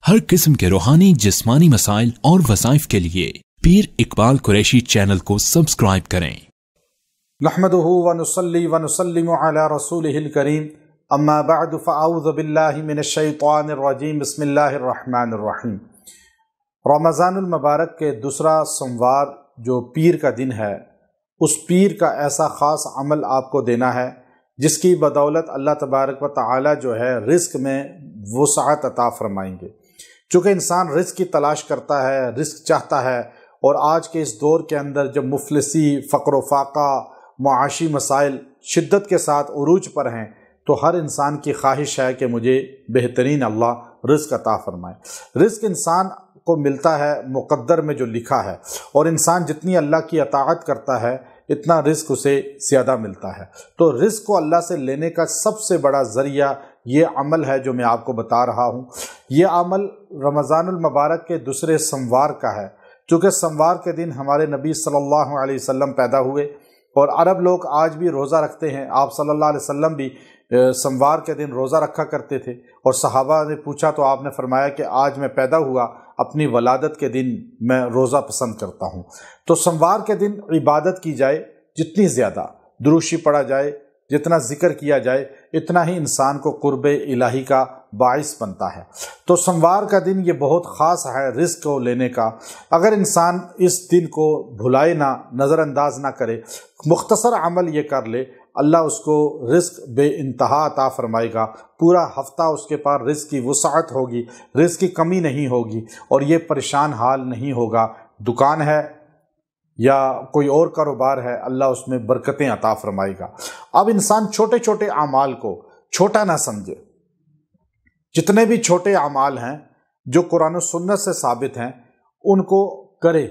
ہر قسم کے روحانی جسمانی مسائل اور وظائف کے لیے پیر اقبال قریشی چینل کو سبسکرائب کریں۔ نحمدہ ونصلی ونسلم علی رسولہ الکریم، اما بعد فاعوذ باللہ من الشیطان الرجیم، بسم اللہ الرحمن الرحیم۔ رمضان المبارک کے دوسرا سوموار جو پیر کا دن ہے، اس پیر کا ایسا خاص عمل آپ کو دینا ہے جس کی بدولت اللہ تبارک و تعالی جو ہے رزق میں وسعت عطا فرمائیں گے۔ چونکہ انسان رزق کی تلاش کرتا ہے، رزق چاہتا ہے، اور آج کے اس دور کے اندر جب مفلسی، فقر و فاقہ، معاشی مسائل شدت کے ساتھ عروج پر ہیں، تو ہر انسان کی خواہش ہے کہ مجھے بہترین اللہ رزق عطا فرمائے۔ رزق انسان کو ملتا ہے مقدر میں جو لکھا ہے، اور انسان جتنی اللہ کی اطاعت کرتا ہے اتنا رزق اسے زیادہ ملتا ہے۔ تو رزق کو اللہ سے لینے کا سب سے بڑا ذریعہ یہ عمل ہے جو میں آپ کو بتا رہا ہوں۔ یہ عمل رمضان المبارک کے دوسرے سوموار کا ہے، چونکہ سوموار کے دن ہمارے نبی صلی اللہ علیہ وسلم پیدا ہوئے، اور عرب لوگ آج بھی روزہ رکھتے ہیں۔ آپ صلی اللہ علیہ وسلم بھی سوموار کے دن روزہ رکھا کرتے تھے، اور صحابہ نے پوچھا تو آپ نے فرمایا کہ آج میں پیدا ہوا، اپنی ولادت کے دن میں روزہ پسند کرتا ہوں۔ تو سوموار کے دن عبادت کی جائے، جتنی زیادہ دروشی پڑھا جائے، جتنا ذکر کیا جائے، اتنا ہی انسان کو قرب الہی کا باعث بنتا ہے۔ تو سوموار کا دن یہ بہت خاص ہے رزق کو لینے کا۔ اگر انسان اس دن کو بھلائے نہ، نظر انداز نہ کرے، مختصر عمل یہ کر لے، اللہ اس کو رزق بے انتہا عطا فرمائے گا۔ پورا ہفتہ اس کے پاس رزق کی وسعت ہوگی، رزق کی کمی نہیں ہوگی، اور یہ پریشان حال نہیں ہوگا۔ دکان ہے یا کوئی اور کاروبار ہے، اللہ اس میں برکتیں عطا فرمائے گا۔ اب انسان چھوٹے چھوٹے اعمال کو چھوٹا نہ سمجھے۔ جتنے بھی چھوٹے اعمال ہیں جو قرآن و سنت سے ثابت ہیں، ان کو کرے،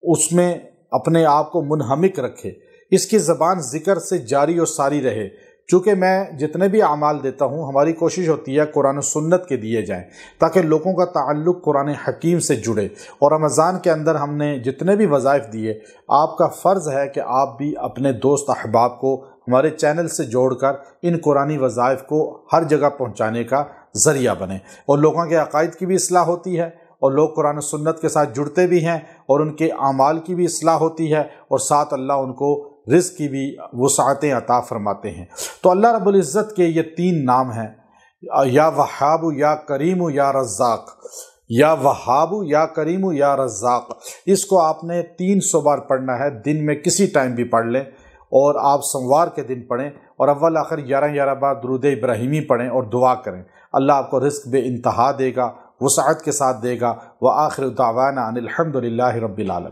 اس میں اپنے آپ کو منہمک رکھے، اس کی زبان ذکر سے جاری و ساری رہے۔ چونکہ میں جتنے بھی اعمال دیتا ہوں، ہماری کوشش ہوتی ہے قرآن و سنت کے دیے جائیں، تاکہ لوگوں کا تعلق قرآن حکیم سے جڑے۔ اور رمضان کے اندر ہم نے جتنے بھی وظائف دیے، آپ کا فرض ہے کہ آپ بھی اپنے دوست احباب کو ہمارے چینل سے جوڑ کر ان قرآنی وظائف کو ہر جگہ پہنچانے کا ذریعہ بنیں، اور لوگوں کے عقائد کی بھی اصلاح ہوتی ہے، اور لوگ قرآن و سنت کے ساتھ جڑتے بھی ہیں، اور ان کے اعمال کی بھی اصلاح ہوتی ہے، اور ساتھ اللہ ان کو رزق کی بھی وسعتیں عطا فرماتے ہیں۔ تو اللہ رب العزت کے یہ تین نام ہیں، یا وہاب، یا کریم، یا رزاق۔ یا وہاب، یا کریم، یا رزاق، اس کو آپ نے 300 بار پڑھنا ہے، دن میں کسی ٹائم بھی پڑھ لیں، اور آپ سوموار کے دن پڑھیں، اور اول آخر 11 بار درود ابراہیمی پڑھیں اور دعا کریں۔ اللہ آپ کو رزق بے انتہا دے گا، وسعت کے ساتھ دے گا۔ وآخر دعوانا ان الحمد للہ رب العالمین۔